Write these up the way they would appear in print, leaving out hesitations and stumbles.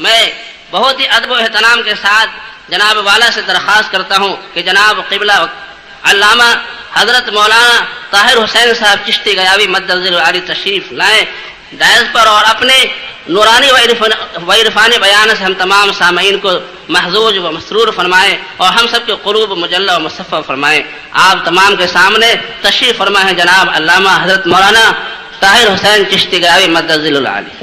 میں بہت ہی ادب و احترام کے ساتھ جناب والا سے درخواست کرتا ہوں کہ جناب قبلہ علامہ حضرت مولانا طاہر حسین صاحب چشتی گیاوی مدظر عالی تشریف لائیں دائز پر، اور اپنے نورانی و عرفانی بیان سے ہم تمام سامعین کو محظوظ و مسرور فرمائیں اور ہم سب کے قلوب مجلہ و مصفہ فرمائیں۔ آپ تمام کے سامنے تشریف فرما ہے جناب علامہ حضرت مولانا طاہر حسین چشتی گیاوی مدظر العالی۔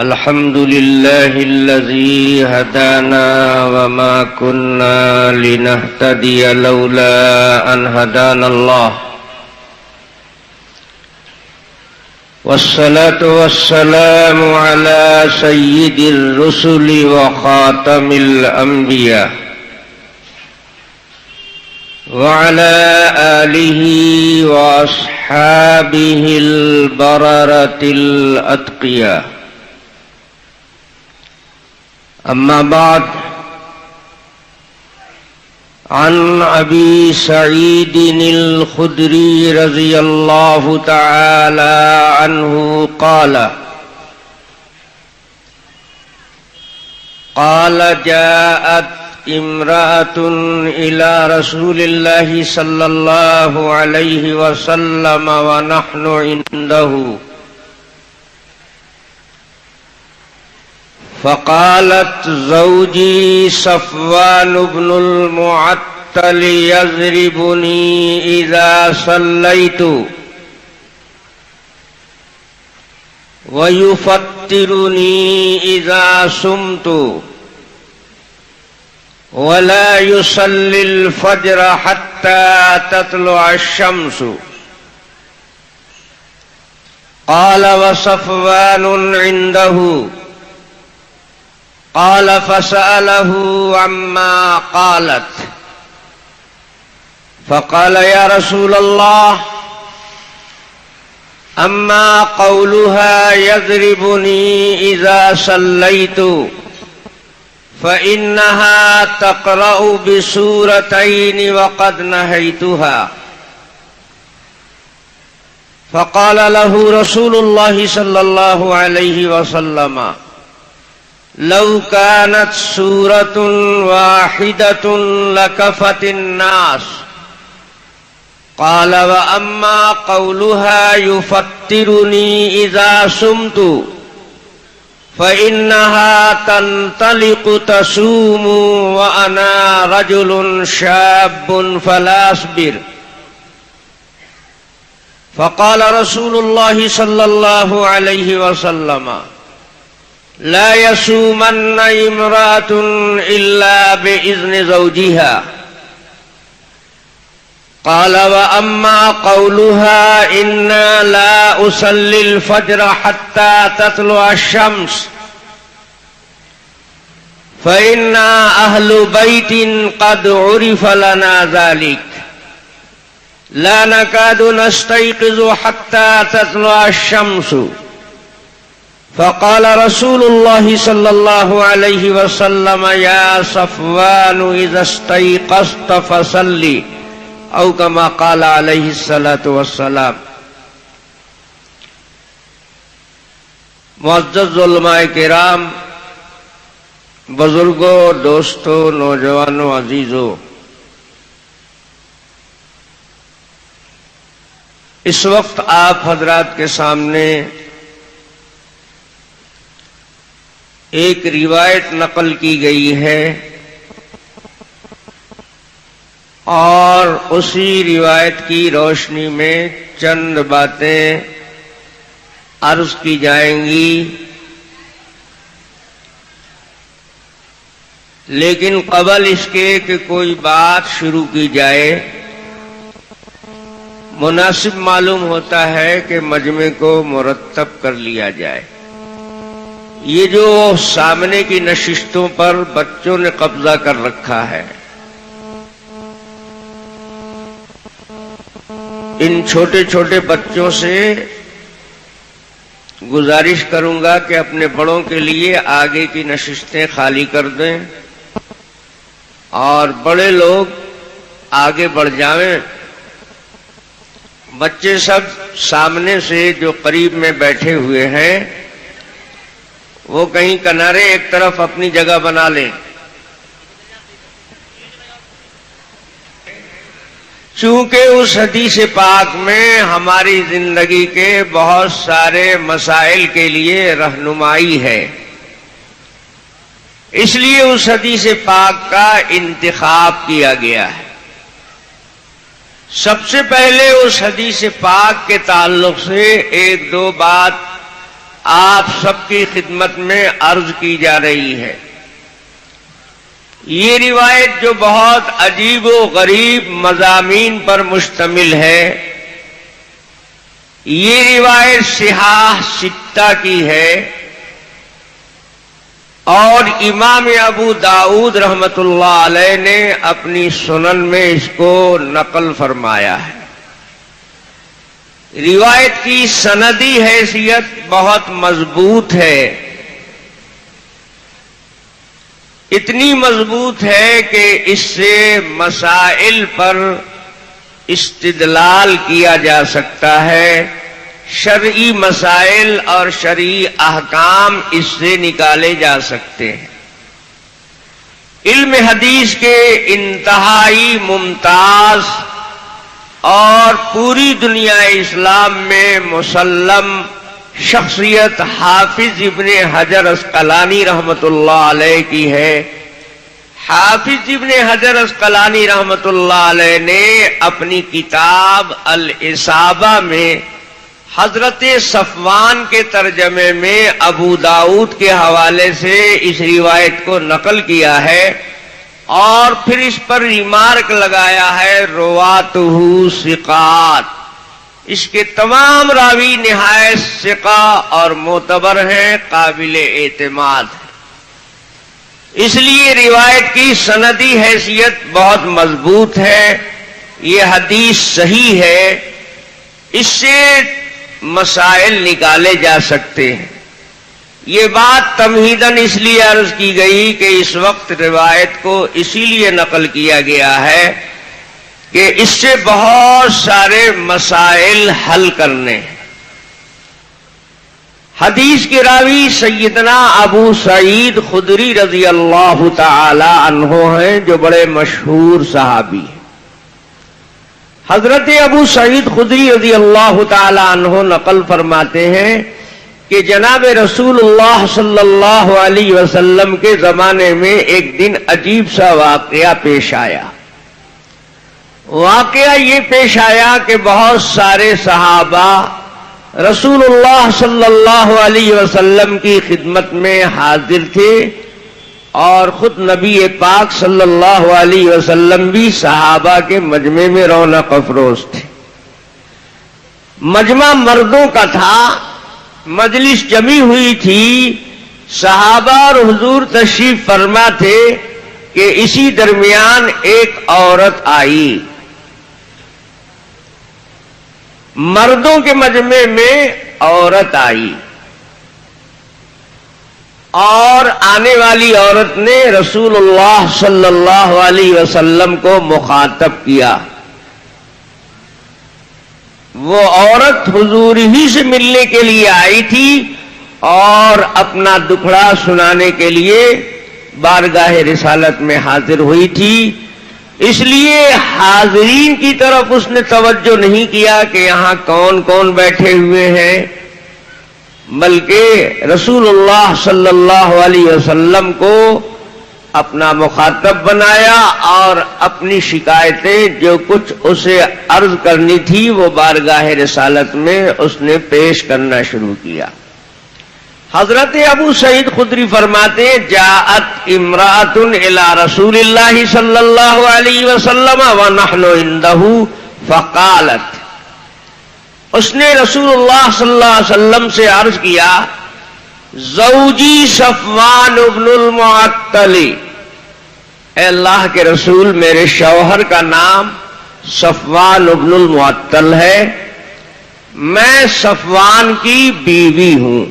الحمد لله الذي هدانا وما كنا لنهتدي لولا أن هدانا الله، والصلاة والسلام على سيد الرسل وخاتم الأنبياء وعلى آله وأصحابه البررة الأتقياء، أما بعد، عن أبي سعيد الخدري رضي الله تعالى عنه قال جاءت امرأة إلى رسول الله صلى الله عليه وسلم ونحن عنده، فقالت زوجي صفوان بن المعطل يضربني إذا صليت ويفطرني إذا صمت ولا يصلي الفجر حتى تطلع الشمس. قال وصفوان عنده. قال فسأله عما قالت، فقال يا رسول الله أما قولها يضربني إذا صليت فإنها تقرأ بسورتين وقد نهيتها. فقال له رسول الله صلى الله عليه وسلم لو كانت سورة واحدة لكفت الناس. قال وأما قولها يفطرني إذا صمت فإنها تنطلق تصوم وأنا رجل شاب فلا أصبر. فقال رسول الله صلى الله عليه وسلم لا يصومن امرأة إلا بإذن زوجها. قال وأما قولها إنا لا أصلي الفجر حتى تطلع الشمس فإنا أهل بيت قد عرف لنا ذلك لا نكاد نستيقظ حتى تطلع الشمس. فقال رسول الله صلى الله عليه وسلم يا صفوان إذا استيقظت فصلي، أو كما قال عليه الصلاة والسلام. معزز علماء کرام، بزرگوں، دوستوں، نوجوانوں، عزیزوں، اس وقت آپ حضرات کے سامنے ایک روایت نقل کی گئی ہے اور اسی روایت کی روشنی میں چند باتیں عرض کی جائیں گی، لیکن قبل اس کے کہ کوئی بات شروع کی جائے مناسب معلوم ہوتا ہے کہ مجمع کو مرتب کر لیا جائے۔ یہ جو سامنے کی نشستوں پر بچوں نے قبضہ کر رکھا ہے، ان چھوٹے چھوٹے بچوں سے گزارش کروں گا کہ اپنے بڑوں کے لیے آگے کی نشستیں خالی کر دیں اور بڑے لوگ آگے بڑھ جائیں بچے سب سامنے سے جو قریب میں بیٹھے ہوئے ہیں وہ کہیں کنارے ایک طرف اپنی جگہ بنا لیں. چونکہ اس حدیث پاک میں ہماری زندگی کے بہت سارے مسائل کے لیے رہنمائی ہے، اس لیے اس حدیث پاک کا انتخاب کیا گیا ہے. سب سے پہلے اس حدیث پاک کے تعلق سے ایک دو بات آپ سب کی خدمت میں عرض کی جا رہی ہے. یہ روایت جو بہت عجیب و غریب مضامین پر مشتمل ہے، یہ روایت صحاح ستہ کی ہے اور امام ابو داؤد رحمت اللہ علیہ نے اپنی سنن میں اس کو نقل فرمایا ہے. روایت کی سندی حیثیت بہت مضبوط ہے، اتنی مضبوط ہے کہ اس سے مسائل پر استدلال کیا جا سکتا ہے، شرعی مسائل اور شرعی احکام اس سے نکالے جا سکتے ہیں. علم حدیث کے انتہائی ممتاز اور پوری دنیا اسلام میں مسلم شخصیت حافظ ابن حجر عسقلانی رحمت اللہ علیہ کی ہے. حافظ ابن حجر عسقلانی رحمت اللہ علیہ نے اپنی کتاب الاصابہ میں حضرت صفوان کے ترجمے میں ابو داؤد کے حوالے سے اس روایت کو نقل کیا ہے اور پھر اس پر ریمارک لگایا ہے رواتہ ثقات. اس کے تمام راوی نہایت ثقہ اور معتبر ہیں، قابل اعتماد ہیں. اس لیے روایت کی سندی حیثیت بہت مضبوط ہے. یہ حدیث صحیح ہے، اس سے مسائل نکالے جا سکتے ہیں. یہ بات تمہیداً اس لیے عرض کی گئی کہ اس وقت روایت کو اسی لیے نقل کیا گیا ہے کہ اس سے بہت سارے مسائل حل کرنے ہیں. حدیث کے راوی سیدنا ابو سعید خدری رضی اللہ تعالی عنہ ہیں، جو بڑے مشہور صحابی ہیں. حضرت ابو سعید خدری رضی اللہ تعالی عنہ نقل فرماتے ہیں کہ جناب رسول اللہ صلی اللہ علیہ وسلم کے زمانے میں ایک دن عجیب سا واقعہ پیش آیا. واقعہ یہ پیش آیا کہ بہت سارے صحابہ رسول اللہ صلی اللہ علیہ وسلم کی خدمت میں حاضر تھے اور خود نبی پاک صلی اللہ علیہ وسلم بھی صحابہ کے مجمع میں رونق افروز تھے. مجمع مردوں کا تھا، مجلس جمی ہوئی تھی، صحابہ اور حضور تشریف فرما تھے کہ اسی درمیان ایک عورت آئی. مردوں کے مجمع میں عورت آئی اور آنے والی عورت نے رسول اللہ صلی اللہ علیہ وسلم کو مخاطب کیا. وہ عورت حضور ہی سے ملنے کے لیے آئی تھی اور اپنا دکھڑا سنانے کے لیے بارگاہ رسالت میں حاضر ہوئی تھی. اس لیے حاضرین کی طرف اس نے توجہ نہیں کیا کہ یہاں کون کون بیٹھے ہوئے ہیں، بلکہ رسول اللہ صلی اللہ علیہ وسلم کو اپنا مخاطب بنایا اور اپنی شکایتیں جو کچھ اسے عرض کرنی تھی وہ بارگاہ رسالت میں اس نے پیش کرنا شروع کیا. حضرت ابو سعید خدری فرماتے جاءت امرأۃ الی رسول اللہ صلی اللہ علیہ وسلم ونحن عنده فقالت، اس نے رسول اللہ صلی اللہ علیہ وسلم سے عرض کیا زوجی صفوان ابن المعطل، اے اللہ کے رسول میرے شوہر کا نام صفوان ابن المعطل ہے، میں صفوان کی بیوی ہوں.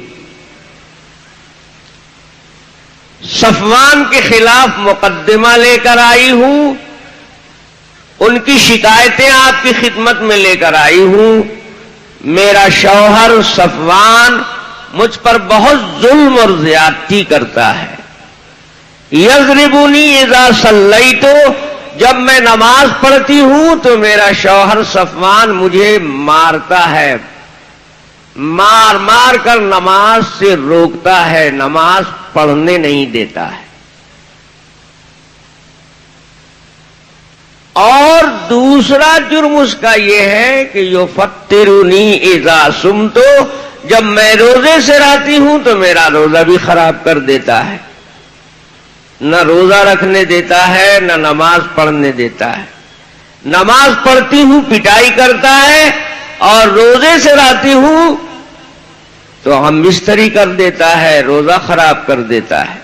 صفوان کے خلاف مقدمہ لے کر آئی ہوں، ان کی شکایتیں آپ کی خدمت میں لے کر آئی ہوں. میرا شوہر صفوان مجھ پر بہت ظلم اور زیادتی کرتا ہے. یضربنی اذا صلیت، جب میں نماز پڑھتی ہوں تو میرا شوہر صفوان مجھے مارتا ہے، مار مار کر نماز سے روکتا ہے، نماز پڑھنے نہیں دیتا ہے. اور دوسرا جرم اس کا یہ ہے کہ یفطرنی اذا صمت، جب میں روزے سے رہتی ہوں تو میرا روزہ بھی خراب کر دیتا ہے، نہ روزہ رکھنے دیتا ہے نہ نماز پڑھنے دیتا ہے. نماز پڑھتی ہوں پٹائی کرتا ہے، اور روزے سے رہتی ہوں تو ہم مستری کر دیتا ہے، روزہ خراب کر دیتا ہے.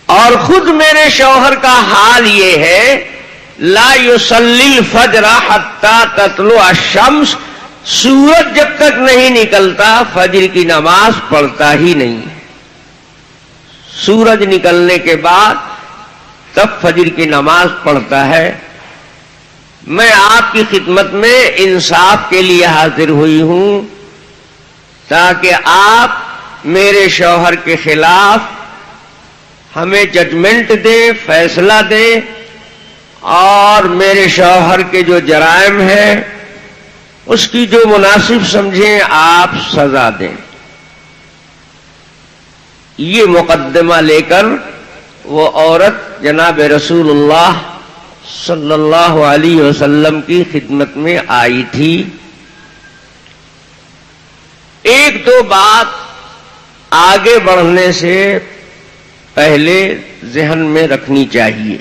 اور خود میرے شوہر کا حال یہ ہے، لا یصلی الفجر حتی تطلع الشمس، سورج جب تک نہیں نکلتا فجر کی نماز پڑھتا ہی نہیں ہے. سورج نکلنے کے بعد تب فجر کی نماز پڑھتا ہے. میں آپ کی خدمت میں انصاف کے لیے حاضر ہوئی ہوں تاکہ آپ میرے شوہر کے خلاف ہمیں ججمنٹ دیں، فیصلہ دیں، اور میرے شوہر کے جو جرائم ہیں اس کی جو مناسب سمجھیں آپ سزا دیں. یہ مقدمہ لے کر وہ عورت جناب رسول اللہ صلی اللہ علیہ وسلم کی خدمت میں آئی تھی. ایک دو بات آگے بڑھنے سے پہلے ذہن میں رکھنی چاہیے.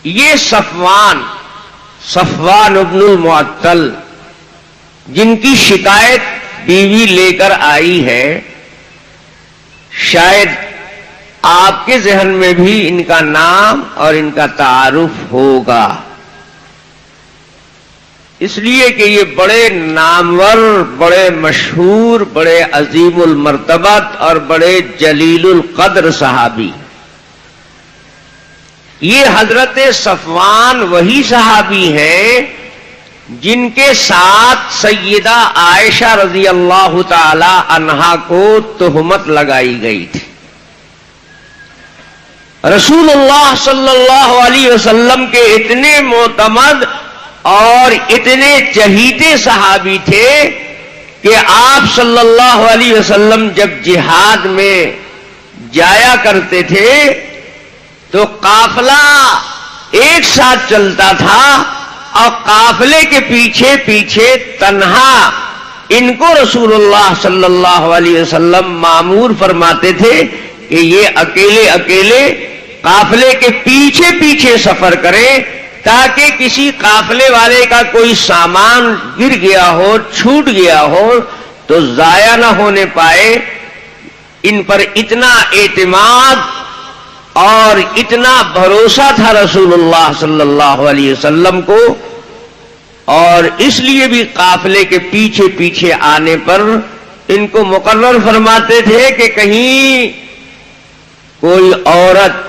یہ صفوان ابن المعطل جن کی شکایت بیوی لے کر آئی ہے، شاید آپ کے ذہن میں بھی ان کا نام اور ان کا تعارف ہوگا، اس لیے کہ یہ بڑے نامور، بڑے مشہور، بڑے عظیم المرتبت اور بڑے جلیل القدر صحابی. یہ حضرت صفوان وہی صحابی ہیں جن کے ساتھ سیدہ عائشہ رضی اللہ تعالی عنہا کو تہمت لگائی گئی تھی. رسول اللہ صلی اللہ علیہ وسلم کے اتنے معتمد اور اتنے چہیتے صحابی تھے کہ آپ صلی اللہ علیہ وسلم جب جہاد میں جایا کرتے تھے تو قافلہ ایک ساتھ چلتا تھا، اور قافلے کے پیچھے پیچھے تنہا ان کو رسول اللہ صلی اللہ علیہ وسلم مامور فرماتے تھے کہ یہ اکیلے اکیلے قافلے کے پیچھے پیچھے سفر کریں تاکہ کسی قافلے والے کا کوئی سامان گر گیا ہو، چھوٹ گیا ہو تو ضائع نہ ہونے پائے. ان پر اتنا اعتماد اور اتنا بھروسہ تھا رسول اللہ صلی اللہ علیہ وسلم کو، اور اس لیے بھی قافلے کے پیچھے پیچھے آنے پر ان کو مقرر فرماتے تھے کہ کہیں کوئی عورت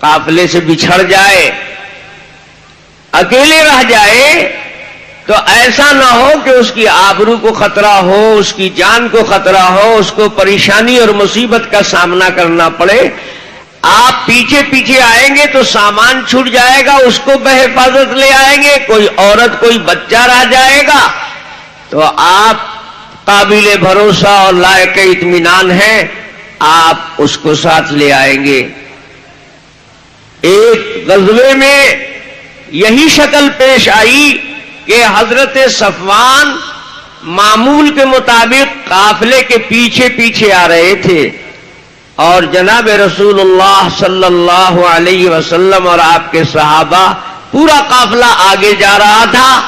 قافلے سے بچھڑ جائے، اکیلے رہ جائے تو ایسا نہ ہو کہ اس کی آبرو کو خطرہ ہو، اس کی جان کو خطرہ ہو، اس کو پریشانی اور مصیبت کا سامنا کرنا پڑے. آپ پیچھے پیچھے آئیں گے تو سامان چھوٹ جائے گا، اس کو بحفاظت لے آئیں گے، کوئی عورت کوئی بچہ رہ جائے گا تو آپ قابل بھروسہ اور لائق اطمینان ہیں، آپ اس کو ساتھ لے آئیں گے. ایک غزوے میں یہی شکل پیش آئی کہ حضرت صفوان معمول کے مطابق قافلے کے پیچھے پیچھے آ رہے تھے، اور جناب رسول اللہ صلی اللہ علیہ وسلم اور آپ کے صحابہ پورا قافلہ آگے جا رہا تھا.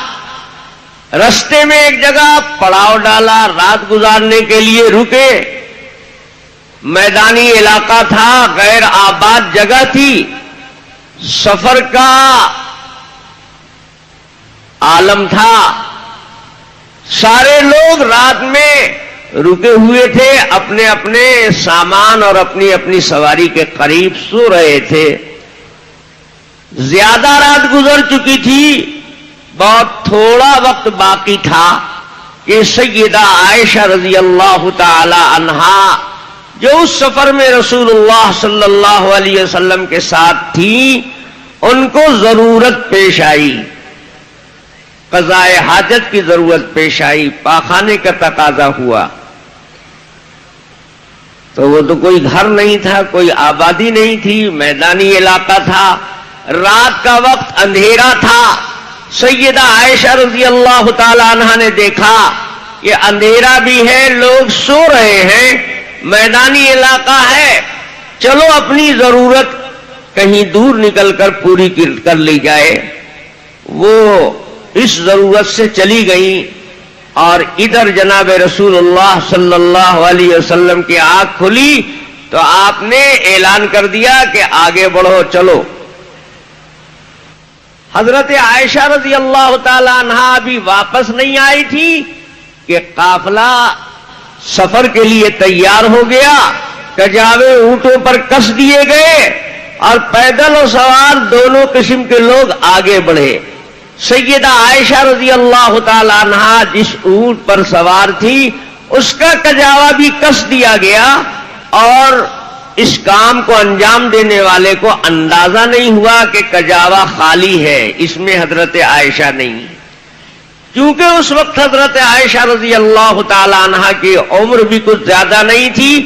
رستے میں ایک جگہ پڑاؤ ڈالا، رات گزارنے کے لیے رکے. میدانی علاقہ تھا، غیر آباد جگہ تھی، سفر کا عالم تھا. سارے لوگ رات میں رکے ہوئے تھے، اپنے اپنے سامان اور اپنی اپنی سواری کے قریب سو رہے تھے. زیادہ رات گزر چکی تھی، بہت تھوڑا وقت باقی تھا کہ سیدہ عائشہ رضی اللہ تعالی عنہا جو اس سفر میں رسول اللہ صلی اللہ علیہ وسلم کے ساتھ تھی، ان کو ضرورت پیش آئی، قضاء حاجت کی ضرورت پیش آئی، پاخانے کا تقاضا ہوا۔ تو وہ تو کوئی گھر نہیں تھا، کوئی آبادی نہیں تھی، میدانی علاقہ تھا، رات کا وقت اندھیرا تھا۔ سیدہ عائشہ رضی اللہ تعالی عنہا نے دیکھا کہ اندھیرا بھی ہے، لوگ سو رہے ہیں، میدانی علاقہ ہے، چلو اپنی ضرورت کہیں دور نکل کر پوری کر لی جائے۔ وہ اس ضرورت سے چلی گئی اور ادھر جناب رسول اللہ صلی اللہ علیہ وسلم کی آنکھ کھلی تو آپ نے اعلان کر دیا کہ آگے بڑھو، چلو۔ حضرت عائشہ رضی اللہ تعالی عنہا ابھی واپس نہیں آئی تھی کہ قافلہ سفر کے لیے تیار ہو گیا، کجاوے اونٹوں پر کس دیے گئے اور پیدل و سوار دونوں قسم کے لوگ آگے بڑھے۔ سیدہ عائشہ رضی اللہ تعالی عنہا جس اونٹ پر سوار تھی اس کا کجاوا بھی کس دیا گیا، اور اس کام کو انجام دینے والے کو اندازہ نہیں ہوا کہ کجاوا خالی ہے، اس میں حضرت عائشہ نہیں، کیونکہ اس وقت حضرت عائشہ رضی اللہ تعالی عنہا کی عمر بھی کچھ زیادہ نہیں تھی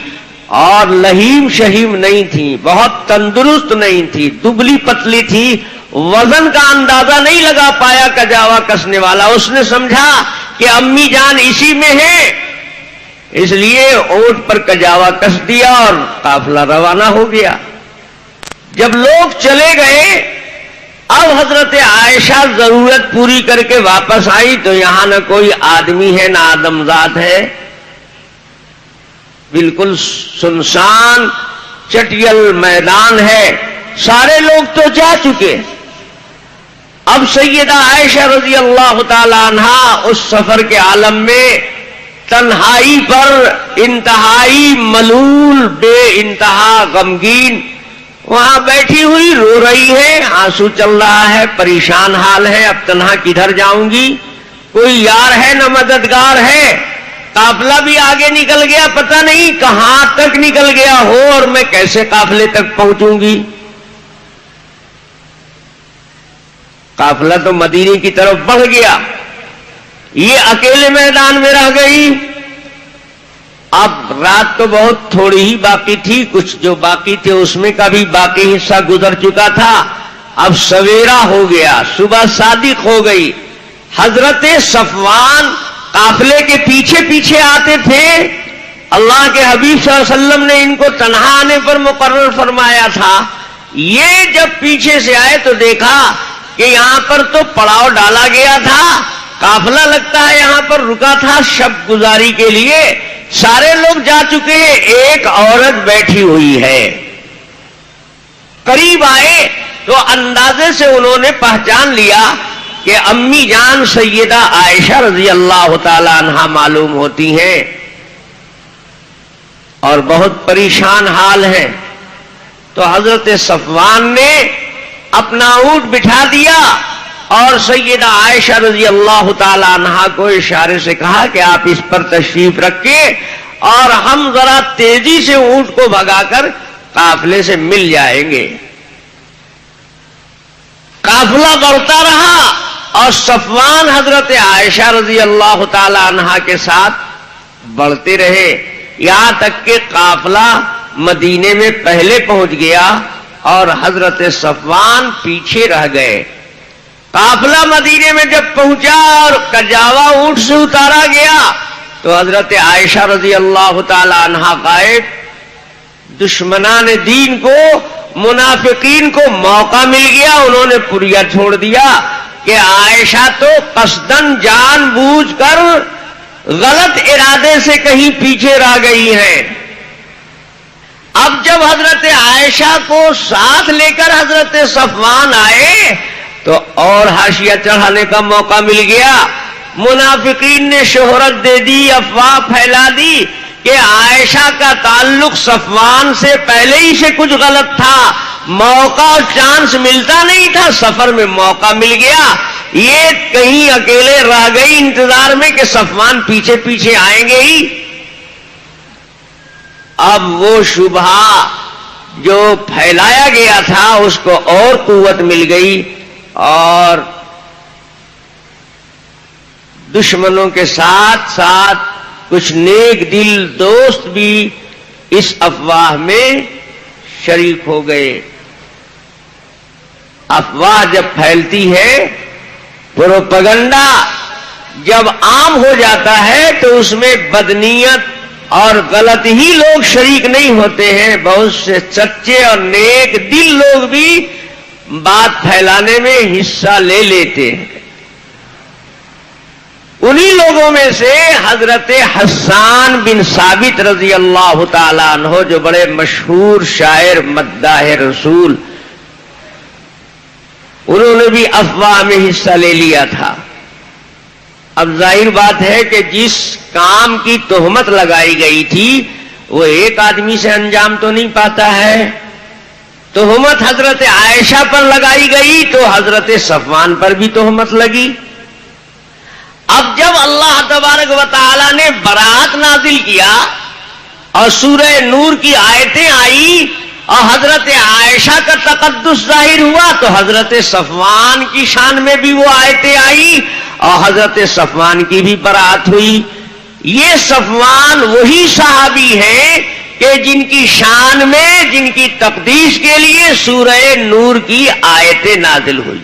اور لہیم شہیم نہیں تھی، بہت تندرست نہیں تھی، دبلی پتلی تھی، وزن کا اندازہ نہیں لگا پایا کجاوا کسنے والا۔ اس نے سمجھا کہ امی جان اسی میں ہے، اس لیے اونٹ پر کجاوا کس دیا اور قافلہ روانہ ہو گیا۔ جب لوگ چلے گئے، اب حضرت عائشہ ضرورت پوری کر کے واپس آئی تو یہاں نہ کوئی آدمی ہے نہ آدمزاد ہے، بالکل سنسان چٹیل میدان ہے، سارے لوگ تو جا چکے۔ اب سیدہ عائشہ رضی اللہ تعالی عنہا اس سفر کے عالم میں تنہائی پر انتہائی ملول، بے انتہا غمگین وہاں بیٹھی ہوئی رو رہی ہے، آنسو چل رہا ہے، پریشان حال ہے، اب تنہا کدھر جاؤں گی، کوئی یار ہے نہ مددگار ہے، قافلہ بھی آگے نکل گیا، پتہ نہیں کہاں تک نکل گیا ہو اور میں کیسے قافلے تک پہنچوں گی۔ قافلہ تو مدینے کی طرف بڑھ گیا، یہ اکیلے میدان میں رہ گئی۔ اب رات تو بہت تھوڑی ہی باقی تھی، کچھ جو باقی تھے اس میں کا بھی باقی حصہ گزر چکا تھا، اب سویرا ہو گیا، صبح صادق ہو گئی۔ حضرت صفوان قافلے کے پیچھے پیچھے آتے تھے، اللہ کے حبیب صلی اللہ علیہ وسلم نے ان کو تنہا آنے پر مقرر فرمایا تھا، یہ جب پیچھے سے آئے تو دیکھا کہ یہاں پر تو پڑاؤ ڈالا گیا تھا، قافلہ لگتا ہے یہاں پر رکا تھا شب گزاری کے لیے، سارے لوگ جا چکے ہیں، ایک عورت بیٹھی ہوئی ہے۔ قریب آئے تو اندازے سے انہوں نے پہچان لیا کہ امی جان سیدہ عائشہ رضی اللہ تعالی عنہا معلوم ہوتی ہیں اور بہت پریشان حال ہے۔ تو حضرت صفوان نے اپنا اونٹ بٹھا دیا اور سیدہ عائشہ رضی اللہ تعالی عنہا کو اشارے سے کہا کہ آپ اس پر تشریف رکھیں اور ہم ذرا تیزی سے اونٹ کو بھگا کر قافلے سے مل جائیں گے۔ قافلہ بڑھتا رہا اور صفوان حضرت عائشہ رضی اللہ تعالی عنہا کے ساتھ بڑھتے رہے، یہاں تک کہ قافلہ مدینے میں پہلے پہنچ گیا اور حضرت صفوان پیچھے رہ گئے۔ قافلہ مدینے میں جب پہنچا اور کجاوا اونٹ سے اتارا گیا تو حضرت عائشہ رضی اللہ تعالی عنہا غائب۔ دشمنان دین کو، منافقین کو موقع مل گیا، انہوں نے پریا چھوڑ دیا کہ عائشہ تو قصدن جان بوجھ کر غلط ارادے سے کہیں پیچھے رہ گئی ہیں۔ اب جب حضرت عائشہ کو ساتھ لے کر حضرت صفوان آئے تو اور حاشیہ چڑھانے کا موقع مل گیا۔ منافقین نے شہرت دے دی، افواہ پھیلا دی کہ عائشہ کا تعلق صفوان سے پہلے ہی سے کچھ غلط تھا، موقع اور چانس ملتا نہیں تھا، سفر میں موقع مل گیا. یہ کہیں اکیلے رہ گئی انتظار میں کہ صفوان پیچھے پیچھے آئیں گے ہی. اب وہ شبہہ جو پھیلایا گیا تھا اس کو اور قوت مل گئی، اور دشمنوں کے ساتھ ساتھ کچھ نیک دل دوست بھی اس افواہ میں شریک ہو گئے. افواہ جب پھیلتی ہے، پروپیگنڈا جب عام ہو جاتا ہے تو اس میں بدنیت اور غلط ہی لوگ شریک نہیں ہوتے ہیں، بہت سے سچے اور نیک دل لوگ بھی بات پھیلانے میں حصہ لے لیتے ہیں. انہی لوگوں میں سے حضرت حسان بن ثابت رضی اللہ تعالیٰ عنہ، جو بڑے مشہور شاعر مداح رسول، انہوں نے بھی افواہ میں حصہ لے لیا تھا. اب ظاہر بات ہے کہ جس کام کی تہمت لگائی گئی تھی وہ ایک آدمی سے انجام تو نہیں پاتا ہے. تہمت حضرت عائشہ پر لگائی گئی تو حضرت صفوان پر بھی تہمت لگی. اب جب اللہ تبارک و تعالی نے برات نازل کیا اور سورہ نور کی آیتیں آئی اور حضرت عائشہ کا تقدس ظاہر ہوا تو حضرت صفوان کی شان میں بھی وہ آیتیں آئی اور حضرت صفوان کی بھی برات ہوئی. یہ صفوان وہی صحابی ہیں کہ جن کی شان میں، جن کی تقدیس کے لیے سورہ نور کی آیتیں نازل ہوئی.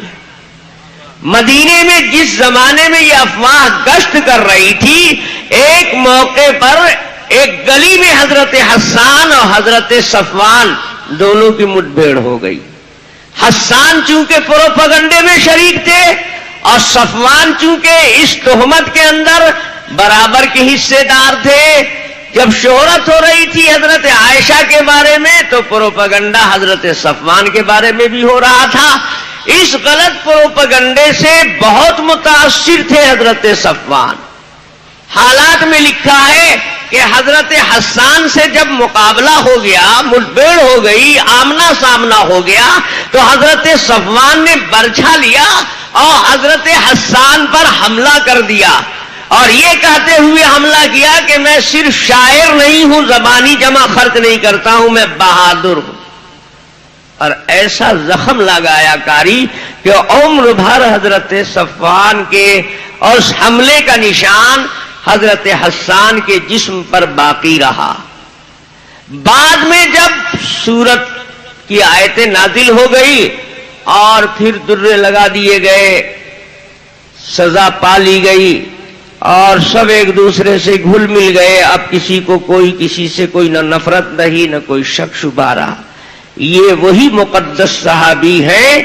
مدینے میں جس زمانے میں یہ افواہ گشت کر رہی تھی، ایک موقع پر ایک گلی میں حضرت حسان اور حضرت صفوان دونوں کی مٹ بھیڑ ہو گئی. حسان چونکہ پروپیگنڈے میں شریک تھے اور صفوان چونکہ اس تہمت کے اندر برابر کے حصے دار تھے. جب شہرت ہو رہی تھی حضرت عائشہ کے بارے میں تو پروپیگنڈا حضرت صفوان کے بارے میں بھی ہو رہا تھا. اس غلط پروپیگنڈے سے بہت متاثر تھے حضرت صفوان. حالات میں لکھا ہے کہ حضرت حسان سے جب مقابلہ ہو گیا، مٹبھیڑ ہو گئی، آمنا سامنا ہو گیا تو حضرت صفوان نے برچھا لیا اور حضرت حسان پر حملہ کر دیا اور یہ کہتے ہوئے حملہ کیا کہ میں صرف شاعر نہیں ہوں، زبانی جمع خرچ نہیں کرتا ہوں، میں بہادر ہوں. اور ایسا زخم لگایا کاری کہ عمر بھر حضرت صفوان کے اور اس حملے کا نشان حضرت حسان کے جسم پر باقی رہا. بعد میں جب سورت کی آیتیں نازل ہو گئی اور پھر درے لگا دیے گئے، سزا پا لی گئی اور سب ایک دوسرے سے گھل مل گئے. اب کسی کو کوئی کسی سے کوئی نہ نفرت رہی نہ کوئی شک شبہ رہا. یہ وہی مقدس صحابی ہیں،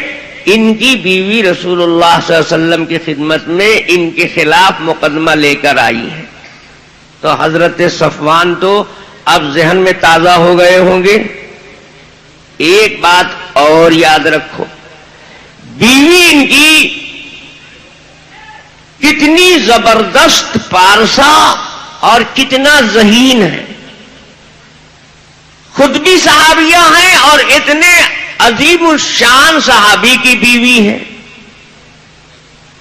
ان کی بیوی رسول اللہ صلی اللہ علیہ وسلم کی خدمت میں ان کے خلاف مقدمہ لے کر آئی ہے. تو حضرت صفوان تو اب ذہن میں تازہ ہو گئے ہوں گے. ایک بات اور یاد رکھو، بیوی ان کی کتنی زبردست پارسا اور کتنا ذہین ہے. خود بھی صحابیہ ہیں اور اتنے عظیم الشان صحابی کی بیوی ہے.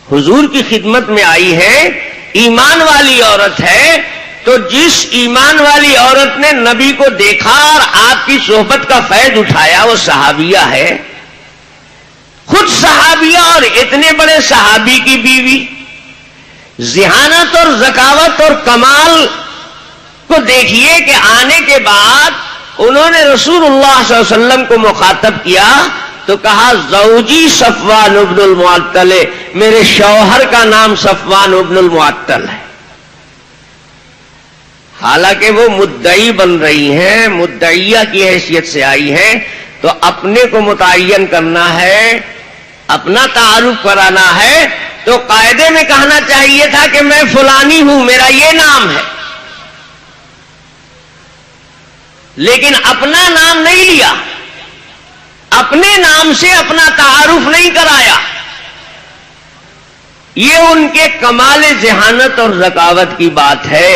حضور کی خدمت میں آئی ہے، ایمان والی عورت ہے. تو جس ایمان والی عورت نے نبی کو دیکھا اور آپ کی صحبت کا فیض اٹھایا وہ صحابیہ ہے. خود صحابیہ اور اتنے بڑے صحابی کی بیوی. ذہانت اور ذکاوت اور کمال کو دیکھیے کہ آنے کے بعد انہوں نے رسول اللہ صلی اللہ علیہ وسلم کو مخاطب کیا تو کہا زوجی صفوان ابن المعطل، میرے شوہر کا نام صفوان ابن المعطل ہے. حالانکہ وہ مدعی بن رہی ہیں، مدعیہ کی حیثیت سے آئی ہیں، تو اپنے کو متعین کرنا ہے، اپنا تعارف کرانا ہے تو قاعدے میں کہنا چاہیے تھا کہ میں فلانی ہوں، میرا یہ نام ہے. لیکن اپنا نام نہیں لیا، اپنے نام سے اپنا تعارف نہیں کرایا. یہ ان کے کمال ذہانت اور ذکاوت کی بات ہے.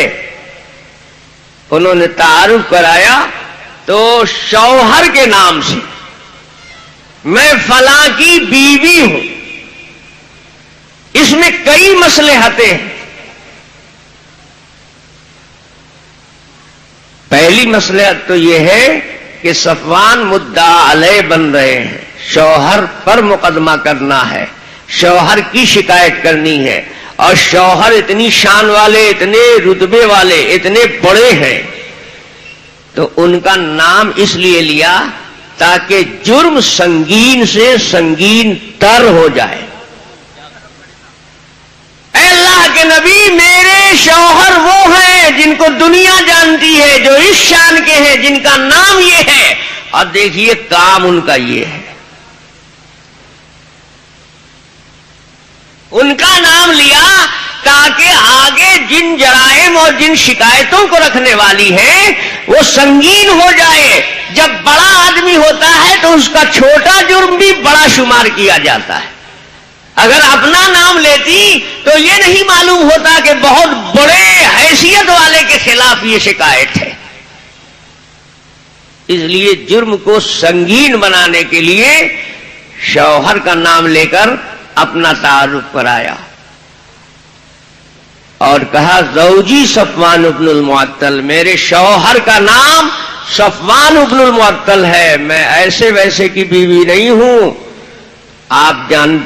انہوں نے تعارف کرایا تو شوہر کے نام سے. میں فلاں کی بیوی ہوں. اس میں کئی مصلحتیں ہیں. پہلی مصلحت تو یہ ہے کہ صفوان مدعا علیہ بن رہے ہیں، شوہر پر مقدمہ کرنا ہے، شوہر کی شکایت کرنی ہے، اور شوہر اتنی شان والے، اتنے رتبے والے، اتنے بڑے ہیں، تو ان کا نام اس لیے لیا تاکہ جرم سنگین سے سنگین تر ہو جائے. اے اللہ کے نبی، میرے شوہر وہ ہیں جن کو دنیا جانتی ہے، جو اس شان کے ہیں، جن کا نام یہ ہے، اور دیکھیے کام ان کا یہ ہے. ان کا نام لیا تاکہ آگے جن جرائم اور جن شکایتوں کو رکھنے والی ہیں وہ سنگین ہو جائے. جب بڑا آدمی ہوتا ہے تو اس کا چھوٹا جرم بھی بڑا شمار کیا جاتا ہے. اگر اپنا نام لیتی تو یہ نہیں معلوم ہوتا کہ بہت بڑے حیثیت والے کے خلاف یہ شکایت ہے. اس لیے جرم کو سنگین بنانے کے لیے شوہر کا نام لے کر اپنا تعارف کرایا اور کہا زوجی صفوان ابن المعطل، میرے شوہر کا نام صفوان ابن المعطل ہے، میں ایسے ویسے کی بیوی نہیں ہوں. آپ جانتے